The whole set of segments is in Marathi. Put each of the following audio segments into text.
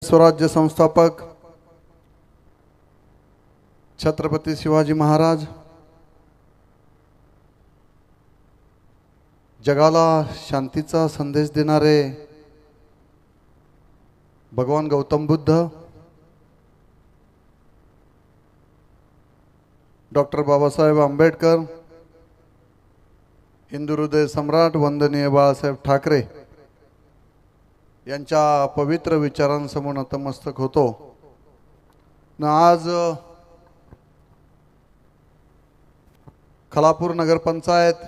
स्वराज्य संस्थापक छत्रपती शिवाजी महाराज, जगाला शांतीचा संदेश देणारे भगवान गौतम बुद्ध, डॉक्टर बाबासाहेब आंबेडकर, हिंदू हृदय सम्राट वंदनीय बाळासाहेब ठाकरे यांच्या पवित्र विचारांसमोर नतमस्तक होतो। आज खलापूर नगरपंचायत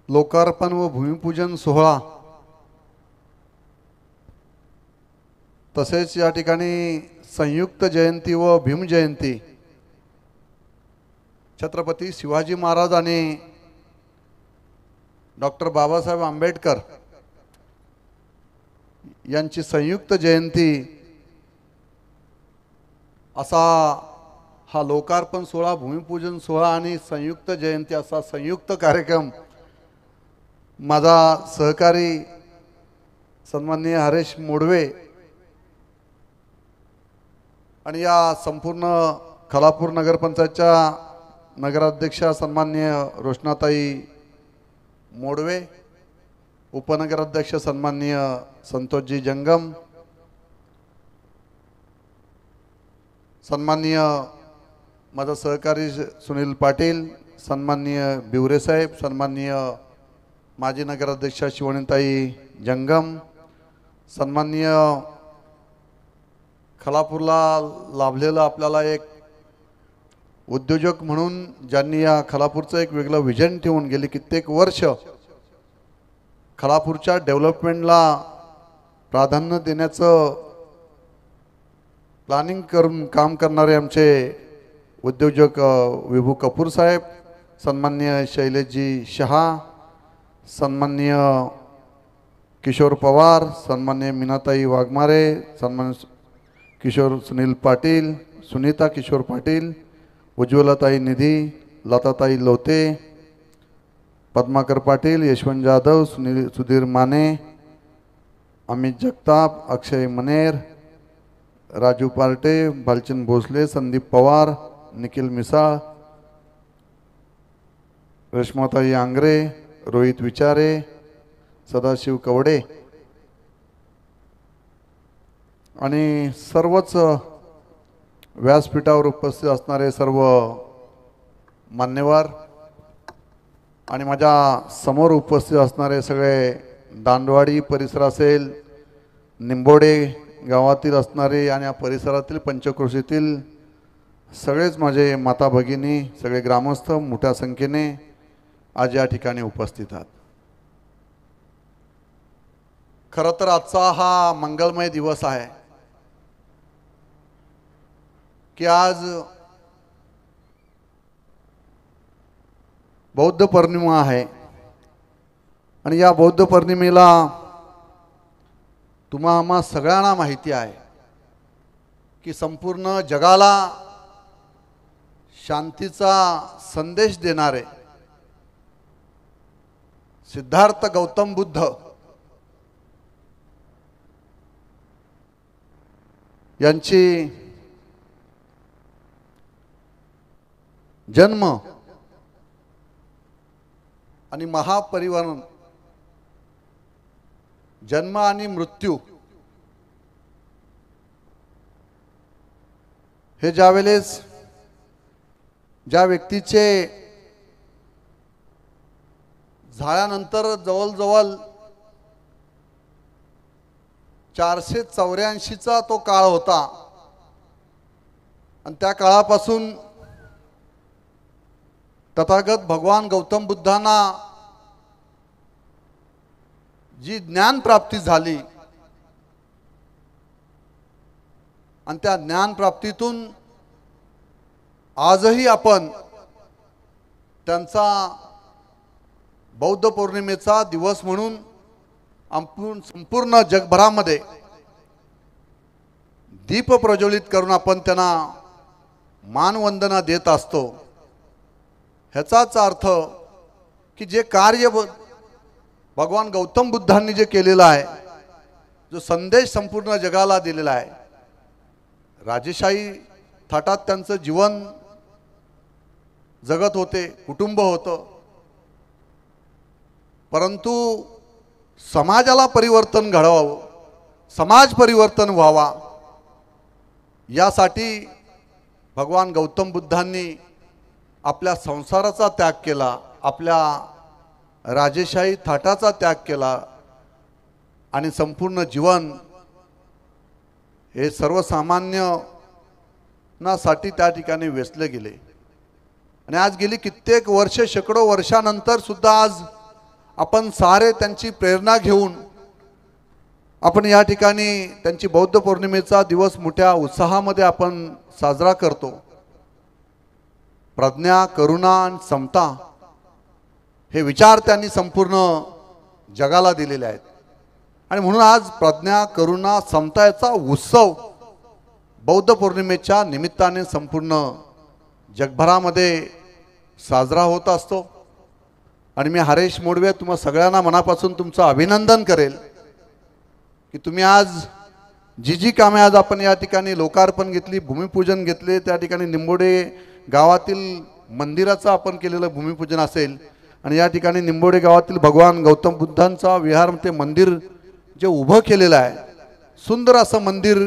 लोकार्पण व भूमिपूजन सोहळा, तसेच या ठिकाणी संयुक्त जयंती व भीम जयंती छत्रपती शिवाजी महाराज आणि डॉक्टर बाबासाहेब आंबेडकर यांची संयुक्त जयंती असा हा लोकार्पण सोहळा, भूमिपूजन सोहळा आणि संयुक्त जयंती असा संयुक्त कार्यक्रम माझा सहकारी सन्माननीय हरेश मोडवे आणि या संपूर्ण खलापूर नगरपंचायतच्या नगराध्यक्षा सन्माननीय रोशनाताई मोडवे, उपनगराध्यक्ष सन्माननीय संतोषजी जंगम, सन्माननीय माझा सहकारी सुनील पाटील, सन्माननीय बिवरे साहेब, सन्माननीय माजी नगराध्यक्षा शिवणीताई जंगम, सन्माननीय खलापूरला लाभलेला आपल्याला एक उद्योजक म्हणून ज्यांनी या खलापूरचं एक वेगळं विजन ठेवून गेली कित्येक वर्ष खलापूरच्या डेव्हलपमेंटला प्राधान्य देण्याचं प्लॅनिंग करून काम करणारे आमचे उद्योजक विभू कपूर साहेब, सन्माननीय शैलेशजी शहा, सन्माननीय किशोर पवार, सन्माननीय मीनाताई वाघमारे, सन्माननीय किशोर सुनील पाटील, सुनीता किशोर पाटील, उज्ज्वलाताई निधी, लताताई लोते, पद्माकर पाटील, यशवंत जाधव, सुधीर माने, अमित जगताप, अक्षय मनेर, राजू पार्टे, भालचंद भोसले, संदीप पवार, निखिल मिसाळ, रेश्माताई आंग्रे, रोहित विचारे, सदाशिव कवडे आणि सर्वच व्यासपीठावर उपस्थित असणारे सर्व मान्यवर आणि माझ्या समोर उपस्थित असणारे सगळे दांडवाडी परिसर असेल, निंबोडे गावातील असणारे आणि या परिसरातील पंचक्रोशीतील सगळेच माझे माता भगिनी, सगळे ग्रामस्थ मोठ्या संख्येने आज या ठिकाणी उपस्थित आहात। खरं तर आजचा हा मंगलमय दिवस आहे की आज बौद्ध पौर्णिमा आहे आणि या बौद्ध पौर्णिमेला तुम्हा आम्हा सगळ्यांना माहिती आहे की संपूर्ण जगाला शांतीचा संदेश देणारे सिद्धार्थ गौतम बुद्ध यांची जन्म आणि महापरिवर्तन, जन्म आणि मृत्यू हे ज्यावेळेस ज्या व्यक्तीचे झाल्यानंतर जवळजवळ 484चा तो काळ होता आणि त्या काळापासून तथागत भगवान गौतम बुद्धांना जी ज्ञान प्राप्ती झाली आणि त्या ज्ञान प्राप्तीतून आजही आपण त्यांचा बौद्ध पौर्णिमेचा दिवस म्हणून संपूर्ण जगभरामध्ये दीप प्रज्वलित करून आपण त्यांना मानवंदना देत असतो। ह्याचाच अर्थ की जे कार्य भगवान गौतम बुद्धांनी जे केलेलं आहे, जो संदेश संपूर्ण जगाला दिलेला आहे, राजेशाही थाटात त्यांचं जीवन जगत होते, कुटुंब होतं, परंतु समाजाला परिवर्तन घडवावं, समाज परिवर्तन व्हावा, यासाठी भगवान गौतम बुद्धांनी आपल्या संसाराचा त्याग केला, आपल्या राजेशाही थाटाचा त्याग केला आणि संपूर्ण जीवन हे सर्वसामान्यांसाठी त्या ठिकाणी वेचले गेले। आणि आज गेली कित्येक वर्षे, शेकडो वर्षानंतर सुद्धा आज आपण सारे त्यांची प्रेरणा घेऊन आपण या ठिकाणी त्यांची बौद्ध पौर्णिमेचा दिवस मोठ्या उत्साहामध्ये आपण साजरा करतो। प्रज्ञा, करुणा आणि समता हे विचार त्यांनी संपूर्ण जगाला दिलेले आहेत आणि म्हणून आज प्रज्ञा, करुणा, समता याचा उत्सव बौद्ध पौर्णिमेच्या निमित्ताने संपूर्ण जगभरामध्ये साजरा होत असतो। आणि मी हरेश मोडवे तुम्हा सगळ्यांना मनापासून तुमचं अभिनंदन करेल की तुम्ही आज जी कामे आज आपण या ठिकाणी लोकार्पण घेतली, भूमिपूजन घेतले, त्या ठिकाणी निंबोडे गावातील मंदिराचं आपण केलेलं भूमिपूजन असेल आणि या ठिकाणी निंबोडे गावातील भगवान गौतम बुद्धांचा विहार ते मंदिर जे उभं केलेलं आहे, सुंदर असं मंदिर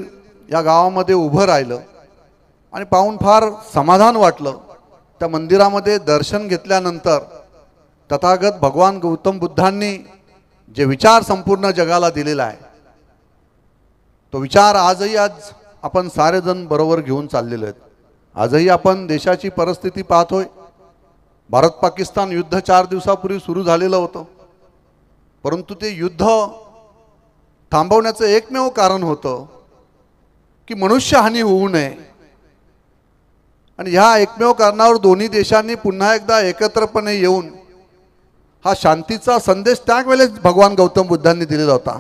या गावामध्ये उभं राहिलं आणि पाहून फार समाधान वाटलं। त्या मंदिरामध्ये दर्शन घेतल्यानंतर तथागत भगवान गौतम बुद्धांनी जे विचार संपूर्ण जगाला दिलेला आहे, तो विचार आजही आपण सारेजण बरोबर घेऊन चाललेलो आहेत। आजही आपण देशाची परिस्थिती पाहतोय। भारत पाकिस्तान युद्ध 4 दिवसापूर्वी सुरू झालेलं होतं, परंतु ते युद्ध थांबवण्याचं एकमेव कारण होतं की मनुष्यहानी होऊ नये आणि ह्या एकमेव कारणावर दोन्ही देशांनी पुन्हा एकदा एकत्रपणे येऊन हा शांतीचा संदेश त्यावेळेस भगवान गौतम बुद्धांनी दिलेला होता।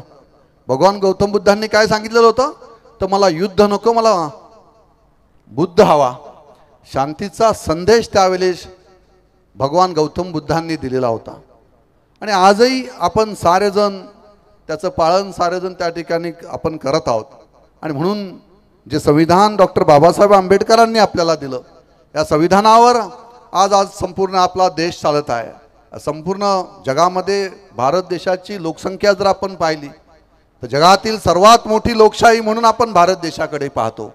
भगवान गौतम बुद्धांनी काय सांगितलेलं होतं, तर मला युद्ध नको, मला बुद्ध हवा। शांतीचा संदेश त्यावेळेस भगवान गौतम बुद्धांनी दिलेला होता आणि आजही आपण सारेजण त्याचं पालन सारेजण त्या ठिकाणी आपण करत आहोत। आणि म्हणून जे संविधान डॉक्टर बाबासाहेब आंबेडकरांनी आपल्याला दिलं, या संविधानावर आज संपूर्ण आपला देश चालत आहे। संपूर्ण जगामध्ये भारत देशाची लोकसंख्या जर आपण पाहिली तर जगातील सर्वात मोठी लोकशाही म्हणून आपण भारत देशाकडे पाहतो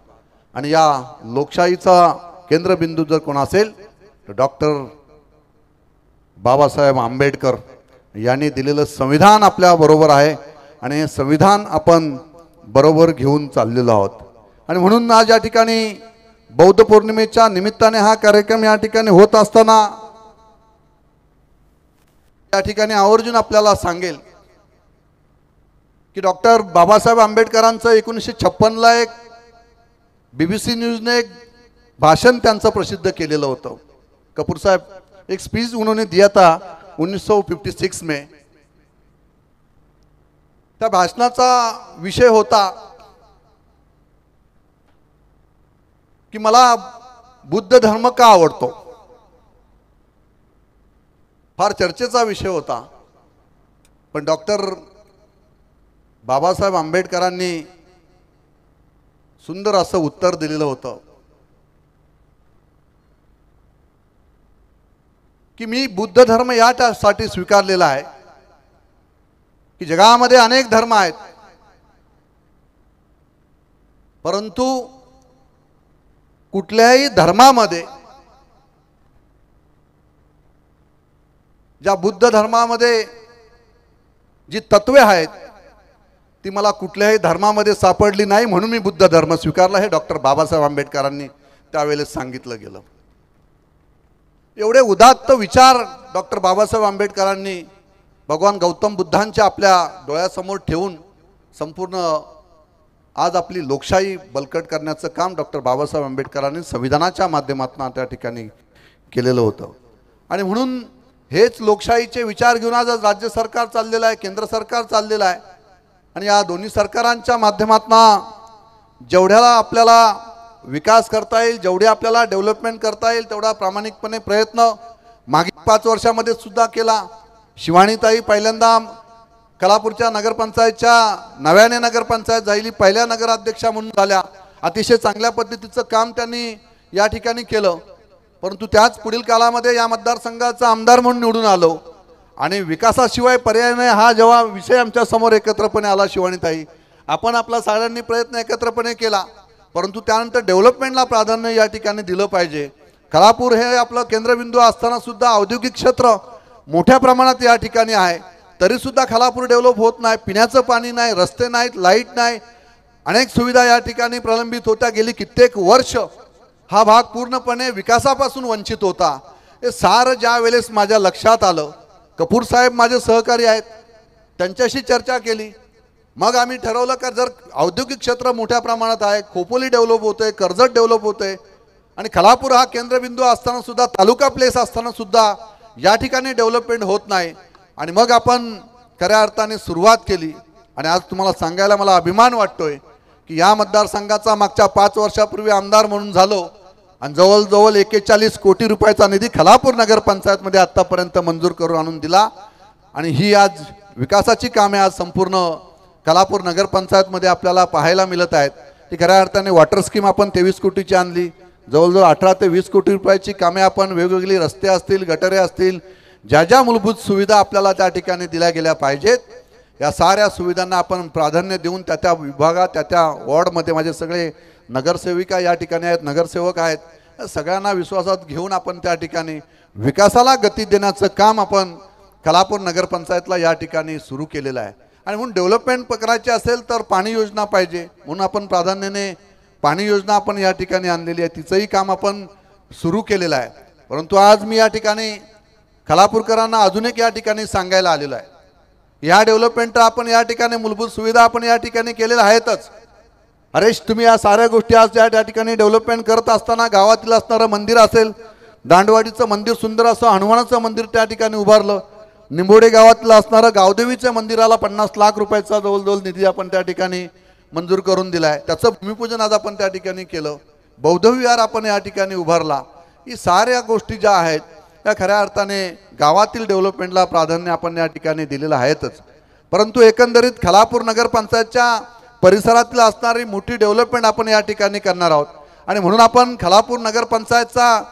आणि या लोकशाहीचा केंद्रबिंदू जर कोण असेल तर डॉक्टर बाबासाहेब आंबेडकर यांनी दिलेलं संविधान आपल्या बरोबर आहे आणि हे संविधान आपण बरोबर घेऊन चाललेलो आहोत। आणि म्हणून आज या ठिकाणी बौद्ध पौर्णिमेच्या निमित्ताने हा कार्यक्रम या ठिकाणी होत असताना या ठिकाणी आवर्जून आपल्याला सांगेल की डॉक्टर बाबासाहेब आंबेडकरांचं 1956 ला एक BBC न्यूज़ने एक भाषण त्यांचं प्रसिद्ध केलेलं होतं। कपूर साहब एक स्पीच उन्होंने दिया था 1956 में। त्या भाषणाचा विषय होता की मला बुद्ध धर्म का आवडतो। फार चर्चेचा विषय होता, पण डॉक्टर बाबासाहेब आंबेडकरांनी सुंदर असं उत्तर दिलेलं होतं की मी बुद्ध धर्म यासाठी स्वीकारलेला आहे की जगामध्ये अनेक धर्म आहेत, परंतु कुठल्याही धर्मामध्ये ज्या बुद्ध धर्मामध्ये जी तत्वे आहेत ती मला कुठल्याही धर्मामध्ये सापडली नाही, म्हणून मी बुद्ध धर्म स्वीकारला, हे डॉक्टर बाबासाहेब आंबेडकरांनी त्यावेळेस सांगितलं गेलं। एवढे उदात्त विचार डॉक्टर बाबासाहेब आंबेडकरांनी भगवान गौतम बुद्धांच्या आपल्या डोळ्यासमोर ठेवून संपूर्ण आज आपली लोकशाही बळकट करण्याचं काम डॉक्टर बाबासाहेब आंबेडकरांनी संविधानाच्या माध्यमातून त्या ठिकाणी केलेलं होतं। आणि म्हणून हेच लोकशाहीचे विचार घेऊन आज राज्य सरकार चाललेलं आहे, केंद्र सरकार चाललेलं आहे आणि या दोन्ही सरकारांच्या माध्यमातून जेवढ्याला आपल्याला विकास करता येईल, जेवढे आपल्याला डेव्हलपमेंट करता येईल तेवढा प्रामाणिकपणे प्रयत्न मागील 5 वर्षामध्ये सुद्धा केला। शिवानीताई पहिल्यांदा खालापूरच्या नगरपंचायतच्या नव्याने नगरपंचायत झाली, पहिल्या नगराध्यक्षा म्हणून झाल्या। अतिशय चांगल्या पद्धतीचं काम त्यांनी या ठिकाणी केलं। परंतु त्याच पुढील काळामध्ये या मतदारसंघाचा आमदार म्हणून निवडून आलो आणि विकासाशिवाय पर्याय नाही हा जेव्हा विषय आमच्या समोर एकत्रपणे आला, शिवानीताई आपण आपला सगळ्यांनी प्रयत्न एकत्रपणे केला, परंतु त्यानंतर डेव्हलपमेंटला प्राधान्य या ठिकाणी दिलं पाहिजे। खालापूर हे आपलं केंद्रबिंदू असताना सुद्धा औद्योगिक क्षेत्र मोठ्या प्रमाणात या ठिकाणी आहे, तरी सुद्धा खालापूर डेव्हलप होत नाही। पिण्याचं पाणी नाही, रस्ते नाहीत, लाईट नाही, अनेक सुविधा या ठिकाणी प्रलंबित होत्या। गेली कित्येक वर्ष हा भाग पूर्णपणे विकासापासून वंचित होता। हे सारं ज्या वेळेस माझ्या लक्षात आलं, कपूर साहेब माझे सहकारी आहेत, त्यांच्याशी चर्चा केली, मग आम्ही ठरवलं का जर औद्योगिक क्षेत्र मोठ्या प्रमाणात आहे, खोपोली डेव्हलप होते, कर्जत डेव्हलप होते आणि खालापूर हा केंद्रबिंदू असताना सुद्धा, तालुका प्लेस असताना सुद्धा या ठिकाणी डेव्हलपमेंट होत नाही आणि मग आपण खऱ्या अर्थाने सुरुवात केली। आणि आज तुम्हाला सांगायला मला अभिमान वाटतोय की या मतदारसंघाचा मागच्या 5 वर्षापूर्वी आमदार म्हणून झालो आणि जवळजवळ 41 कोटी रुपयाचा निधी खालापूर नगरपंचायतमध्ये आतापर्यंत मंजूर करून आणून दिला आणि ही आज विकासाची कामे आज संपूर्ण खालापूर नगरपंचायतमध्ये आपल्याला पाहायला मिळत आहेत। ती खऱ्या अर्थाने वॉटर स्कीम आपण 23 कोटीची आणली, जवळजवळ 18 ते 20 कोटी रुपयाची कामे आपण वेगवेगळी रस्ते असतील, गटारे असतील, ज्या ज्या मूलभूत सुविधा आपल्याला त्या ठिकाणी दिल्या गेल्या पाहिजेत, या साऱ्या सुविधांना आपण प्राधान्य देऊन त्या विभागात त्या वॉर्डमध्ये माझे सगळे नगरसेविका या ठिकाणी आहेत, नगरसेवक आहेत, सगळ्यांना विश्वासात घेऊन आपण त्या ठिकाणी विकासाला गती देण्याचं काम आपण खालापूर नगरपंचायतला या ठिकाणी सुरू केलेलं आहे। आणि म्हणून डेव्हलपमेंट करायची असेल तर पाणी योजना पाहिजे, म्हणून आपण प्राधान्याने पाणी योजना आपण या ठिकाणी आणलेली आहे, तिचंही काम आपण सुरू केलेलं आहे। परंतु आज मी या ठिकाणी खालापूरकरांना अजून एक या ठिकाणी सांगायला आलेलो आहे, या डेव्हलपमेंट आपण या ठिकाणी मूलभूत सुविधा आपण या ठिकाणी केलेल्या आहेतच। अरे तुम्ही या साऱ्या गोष्टी आज या ठिकाणी डेव्हलपमेंट करत असताना गावातील असणारं मंदिर असेल, दांडवाडीचं मंदिर सुंदर असं हनुमानाचं मंदिर त्या ठिकाणी उभारलं, निंबोडे गावातलं असणारं गावदेवीच्या मंदिराला 50 लाख रुपयाचा जवळजवळ निधी आपण त्या ठिकाणी मंजूर करून दिलाय, त्याचं भूमिपूजन आज आपण त्या ठिकाणी केलं, बौद्ध विहार आपण या ठिकाणी उभारला। ही साऱ्या गोष्टी ज्या आहेत त्या खऱ्या अर्थाने गावातील डेव्हलपमेंटला प्राधान्य आपण या ठिकाणी दिलेलं आहेतच। परंतु एकंदरीत खालापूर नगरपंचायतच्या परिसरातील असणारी मोठी डेव्हलपमेंट आपण या ठिकाणी करणार आहोत आणि म्हणून आपण खालापूर नगरपंचायतचा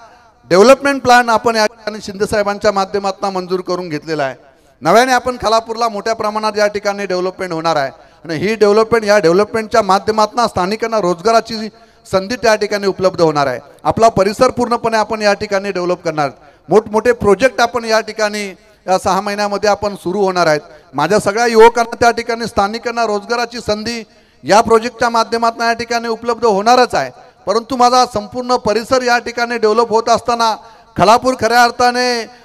डेव्हलपमेंट प्लॅन आपण या ठिकाणी शिंदे साहेबांच्या माध्यमातून मंजूर करून घेतलेला आहे। नव्याने आपण खालापूरला मोठ्या प्रमाणात या ठिकाणी डेव्हलपमेंट होणार आहे आणि ही डेव्हलपमेंट या डेव्हलपमेंटच्या माध्यमातून स्थानिकांना रोजगाराची संधी त्या ठिकाणी उपलब्ध होणार आहे। आपला परिसर पूर्णपणे आपण या ठिकाणी डेव्हलप करणार, मोठमोठे प्रोजेक्ट आपण या ठिकाणी या 6 महिन्यामध्ये आपण सुरू होणार आहेत। माझ्या सगळ्या युवकांना त्या ठिकाणी स्थानिकांना रोजगाराची संधी या प्रोजेक्टच्या माध्यमातून या ठिकाणी उपलब्ध होणारच आहे। परंतु माझा संपूर्ण परिसर या ठिकाणी डेव्हलप होत असताना खालापूर खऱ्या अर्थाने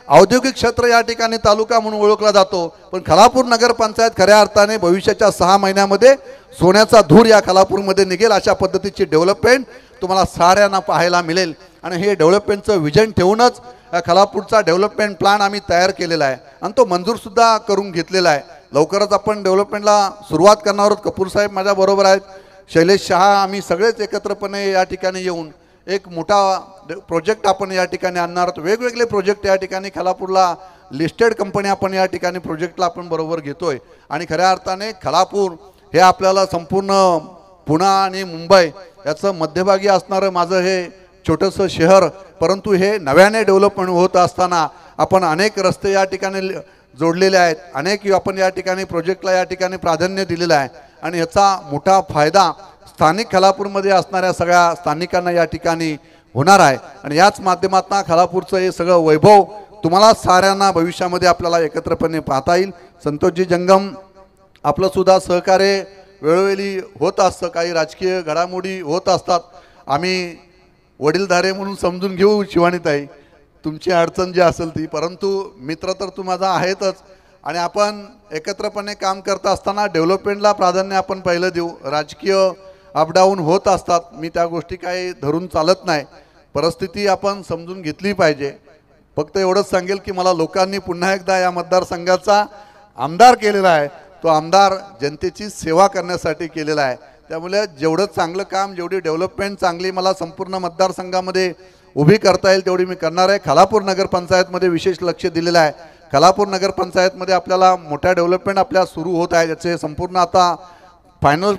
औद्योगिक क्षेत्र या ठिकाणी तालुका म्हणून ओळखला जातो, पण खालापूर नगरपंचायत खऱ्या अर्थाने भविष्याच्या 6 महिन्यामध्ये सोन्याचा धूर या खालापूरमध्ये निघेल अशा पद्धतीची डेव्हलपमेंट तुम्हाला साऱ्यांना पाहायला मिळेल आणि हे डेव्हलपमेंटचं विजन ठेवूनच खालापूरचा डेव्हलपमेंट प्लॅन आम्ही तयार केलेला आहे आणि तो मंजूरसुद्धा करून घेतलेला आहे। लवकरच आपण डेव्हलपमेंटला सुरुवात करणार आहोत। कपूर साहेब माझ्याबरोबर आहेत, शैलेश शहा, आम्ही सगळेच एकत्रपणे या ठिकाणी येऊन एक मोठा प्रोजेक्ट आपण या ठिकाणी आणणार आहोत। वेगवेगळे प्रोजेक्ट या ठिकाणी खालापूरला लिस्टेड कंपनी आपण या ठिकाणी प्रोजेक्टला आपण बरोबर घेतोय आणि खऱ्या अर्थाने खालापूर हे आपल्याला संपूर्ण पुणे आणि मुंबई याचं मध्यभागी असणारं माझं हे छोटंसं शहर, परंतु हे नव्याने डेव्हलपमेंट होत असताना आपण अनेक रस्ते या ठिकाणी जोडलेले आहेत, अनेक आपण या ठिकाणी प्रोजेक्टला या ठिकाणी प्राधान्य दिलेलं आहे आणि याचा मोठा फायदा स्थानिक खालापूरमध्ये असणाऱ्या सगळ्या स्थानिकांना या ठिकाणी होणार आहे आणि याच माध्यमातून खालापूरचं हे सगळं वैभव तुम्हाला साऱ्यांना भविष्यामध्ये आपल्याला एकत्रपणे पाहता येईल। संतोषजी जंगम आपलं सुद्धा सहकार्य वेळोवेळी होत असतं, काही राजकीय घडामोडी होत असतात, आम्ही वडीलधारे म्हणून समजून घेऊ शिवानीताई तुमची अडचण जी असेल ती, परंतु मित्र तर तू माझा आहेतच आणि आपण एकत्रपणे काम करत असताना डेव्हलपमेंटला प्राधान्य आपण पहिलं देऊ। राजकीय अपडाऊन होत असतात, मी त्या गोष्टी काही धरून चालत नाही, परिस्थिती आपण समजून घेतली पाहिजे। फक्त एवढंच सांगेल की मला लोकांनी पुन्हा एकदा या मतदारसंघाचा आमदार केलेला आहे, तो आमदार जनतेची सेवा करण्यासाठी केलेला आहे, त्यामुळे जेवढं चांगलं काम, जेवढी डेव्हलपमेंट चांगली मला संपूर्ण मतदारसंघामध्ये उभी करता येईल तेवढी मी करणार आहे। खालापूर नगरपंचायतमध्ये विशेष लक्ष दिलेलं आहे, खालापूर नगरपंचायतमध्ये आपल्याला मोठ्या डेव्हलपमेंट आपल्या सुरू होत आहे. याचे संपूर्ण आता फायनल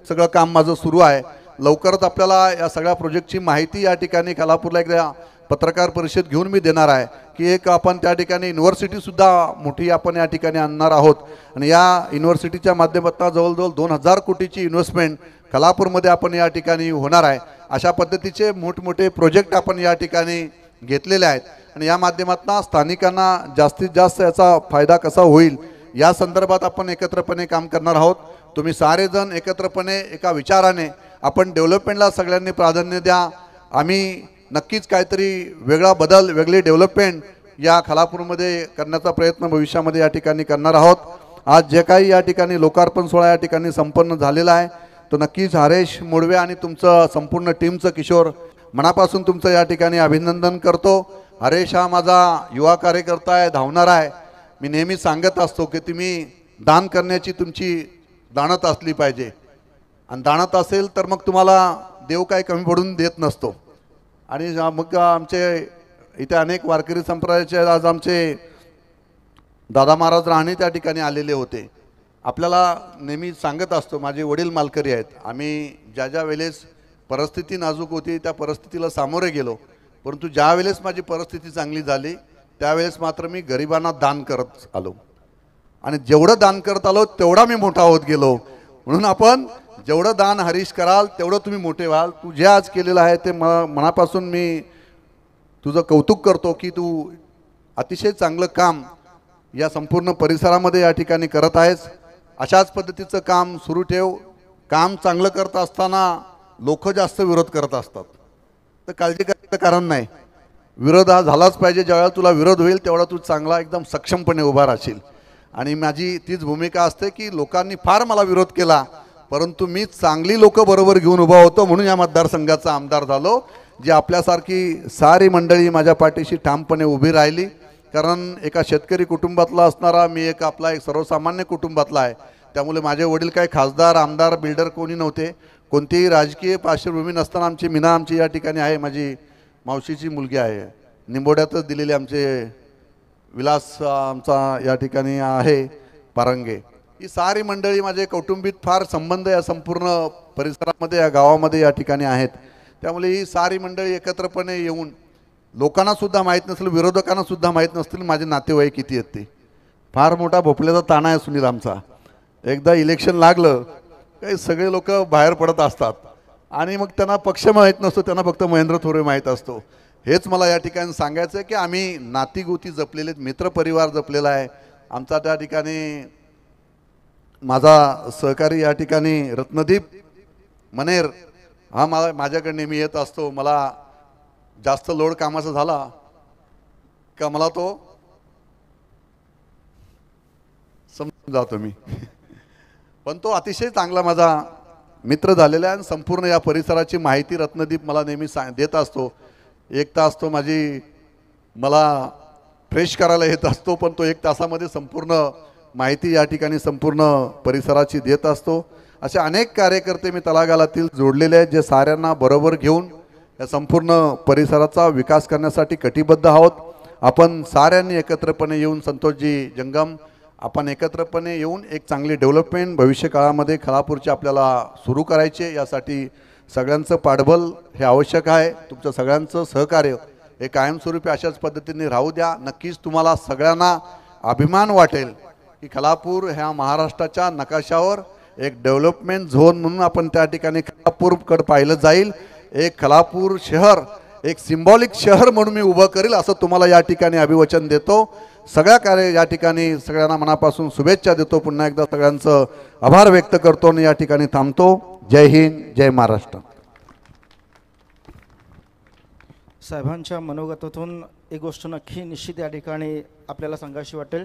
सगळं काम माझं सुरू आहे. लवकरच आपल्याला या सगळ्या प्रोजेक्टची माहिती या ठिकाणी खालापूरला एकदा पत्रकार परिषद घेऊन मी देणार आहे की एक आपण त्या ठिकाणी युनिव्हर्सिटीसुद्धा मोठी आपण या ठिकाणी आणणार आहोत. आणि या युनिव्हर्सिटीच्या माध्यमातून जवळजवळ 2000 कोटीची इन्व्हेस्टमेंट खालापूरमध्ये आपण या ठिकाणी होणार आहे. अशा पद्धतीचे मोठमोठे प्रोजेक्ट आपण या ठिकाणी घेतलेले आहेत. आणि या माध्यमातून स्थानिकांना जास्तीत जास्त याचा फायदा कसा होईल या संदर्भात आपण एकत्रपणे काम करणार आहोत. तुम्ही सारेजण एकत्रपणे एका विचाराने आपण डेव्हलपमेंटला सगळ्यांनी प्राधान्य द्या. आम्ही नक्कीच काहीतरी वेगळा बदल, वेगळी डेव्हलपमेंट या खालापूरमध्ये करण्याचा प्रयत्न भविष्यामध्ये या ठिकाणी करणार आहोत. आज जे काही या ठिकाणी लोकार्पण सोहळा या ठिकाणी संपन्न झालेला आहे तो नक्कीच हरेश मोडवे आणि तुमचं संपूर्ण टीमचं किशोर मनापासून तुमचं या ठिकाणी अभिनंदन करतो. हरेश हा माझा युवा कार्यकर्ता आहे, धावणार आहे. मी नेहमी सांगत असतो की तुम्ही दान करण्याची तुमची दाणत असली पाहिजे आणि दाणत असेल तर मग तुम्हाला देव काही कमी पडून देत नसतो. आणि मग आमचे इथे अनेक वारकरी संप्रदायाचे आज आमचे दादा महाराज राणे त्या ठिकाणी आलेले होते. आपल्याला नेहमी सांगत असतो, माझे वडील मालकरी आहेत. आम्ही ज्या ज्या वेळेस परिस्थिती नाजूक होती त्या परिस्थितीला सामोरे गेलो, परंतु ज्या वेळेस माझी परिस्थिती चांगली झाली त्यावेळेस मात्र मी गरिबांना दान करत आलो आणि जेवढं दान करत आलो तेवढा मी मोठा होत गेलो. म्हणून आपण जेवढं दान हरीश कराल तेवढं तुम्ही मोठे व्हाल. तू जे आज केलेलं आहे ते मनापासून मी तुझं कौतुक करतो की तू अतिशय चांगलं काम या संपूर्ण परिसरामध्ये या ठिकाणी करत आहेस. अशाच पद्धतीचं काम सुरू ठेव. काम चांगलं करत असताना लोक जास्त विरोध करत असतात तर काळजी करायचं कारण नाही. विरोध हा झालाच पाहिजे. ज्यावेळेला तुला विरोध होईल तेवढा तू चांगला एकदम सक्षमपणे उभा राहशील. आणि माझी तीच भूमिका असते की लोकांनी फार मला विरोध केला परंतु मी चांगली लोक बरोबर घेऊन उभा होतो म्हणून या मतदारसंघाचा आमदार झालो. जी आपल्यासारखी सारी मंडळी माझ्या पाठीशी ठामपणे उभी राहिली. कारण एका शेतकरी कुटुंबातला असणारा मी आपला एक सर्वसामान्य कुटुंबातला आहे. त्यामुळे माझे वडील काही खासदार, आमदार, बिल्डर कोणी नव्हते. कोणतीही राजकीय पार्श्वभूमी नसताना आमची या ठिकाणी आहे. माझी मावशीची मुलगी आहे, निंबोड्यातच दिलेले आमचे विलास आमचा या ठिकाणी आहे पारंगे. ही सारी मंडळी माझे कौटुंबिक फार संबंध या संपूर्ण परिसरामध्ये या गावामध्ये या ठिकाणी आहेत. त्यामुळे ही सारी मंडळी एकत्रपणे येऊन लोकांना सुद्धा माहीत नसेल, विरोधकांना सुद्धा माहीत नसतील माझे नातेवाईक किती आहेत ते. फार मोठा भोपळ्याचा ताणा आहे सुनील आमचा. एकदा इलेक्शन लागलं काही सगळे लोक बाहेर पडत असतात आणि मग त्यांना पक्ष माहीत नसतो, त्यांना फक्त महेंद्र थोरे माहीत असतो. हेच मला या ठिकाणी सांगायचं आहे की आम्ही नातीगोती जपलेले, मित्रपरिवार जपलेला आहे आमचा. त्या ठिकाणी माझा सहकारी या ठिकाणी रत्नदीप मनेर हा माझ्याकडे नेहमी येत असतो. मला जास्त लोड कामाचा झाला का मला तो समजून जातो मी. पण तो अतिशय चांगला माझा मित्र झालेला आहे आणि संपूर्ण या परिसराची माहिती रत्नदीप मला नेहमी देत असतो. एक तास तो मला फ्रेश करायला येत असतो पण तो 1 तासामध्ये संपूर्ण माहिती या ठिकाणी संपूर्ण परिसराची देत असतो. असे अनेक कार्यकर्ते मी तळागाळातील जोडलेले आहेत जे साऱ्यांना बरोबर घेऊन या संपूर्ण परिसराचा विकास करण्यासाठी कटिबद्ध आहोत. आपण साऱ्यांनी एकत्रपणे येऊन संतोषजी जंगम आपण एकत्रपणे येऊन एक चांगली डेव्हलपमेंट भविष्य काळामध्ये खालापूरची आपल्याला सुरू करायचे. यासाठी सगळ्यांचं पाठबळ हे आवश्यक आहे. तुमचं सगळ्यांचं सहकार्य हे कायमस्वरूपी अशाच पद्धतीने राहू द्या. नक्कीच तुम्हाला सगळ्यांना अभिमान वाटेल की खालापूर ह्या महाराष्ट्राच्या नकाशावर एक डेव्हलपमेंट झोन म्हणून आपण त्या ठिकाणी खालापूरकडे पाहिलं जाईल. एक खालापूर शहर एक सिंबॉलिक शहर म्हणून मी उभं करेल असं तुम्हाला या ठिकाणी अभिवचन देतो. सगळ्या कार्य या ठिकाणी सगळ्यांना मनापासून शुभेच्छा देतो. पुन्हा एकदा सगळ्यांचं आभार व्यक्त करतो आणि या ठिकाणी थांबतो. जय हिंद, जय महाराष्ट्र. साहेबांच्या मनोगतातून एक गोष्ट नक्की निश्चित या ठिकाणी आपल्याला सांगायची वाटेल.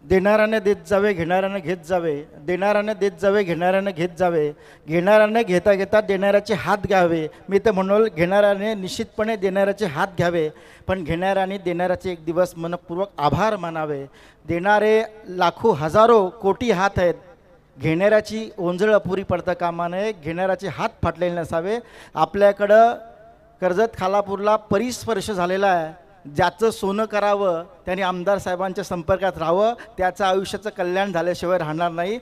देणाऱ्याने देत जावे, घेणाऱ्याने घेत जावे. देणाऱ्याने देत जावे, घेणाऱ्याने घेत जावे. घेणाऱ्याने घेता घेता देणाऱ्याचे हात घ्यावे. मी तर म्हणोल घेणाऱ्याने निश्चितपणे देणाऱ्याचे हात घ्यावे पण घेणाऱ्याने देणाऱ्याचे एक दिवस मनपूर्वक आभार मानावे. देणारे लाखो हजारो कोटी हात आहेत. घेणाऱ्याची ओंजळ अपुरी पडता कामा नये. घेणाऱ्याचे हात फाटलेले नसावे. आपल्याकडं कर्जत खालापूरला परिस्पर्श झालेला आहे. ज्याचं सोनं करावं त्यांनी आमदार साहेबांच्या संपर्कात राहावं, त्याचं आयुष्याचं कल्याण झाल्याशिवाय राहणार नाही.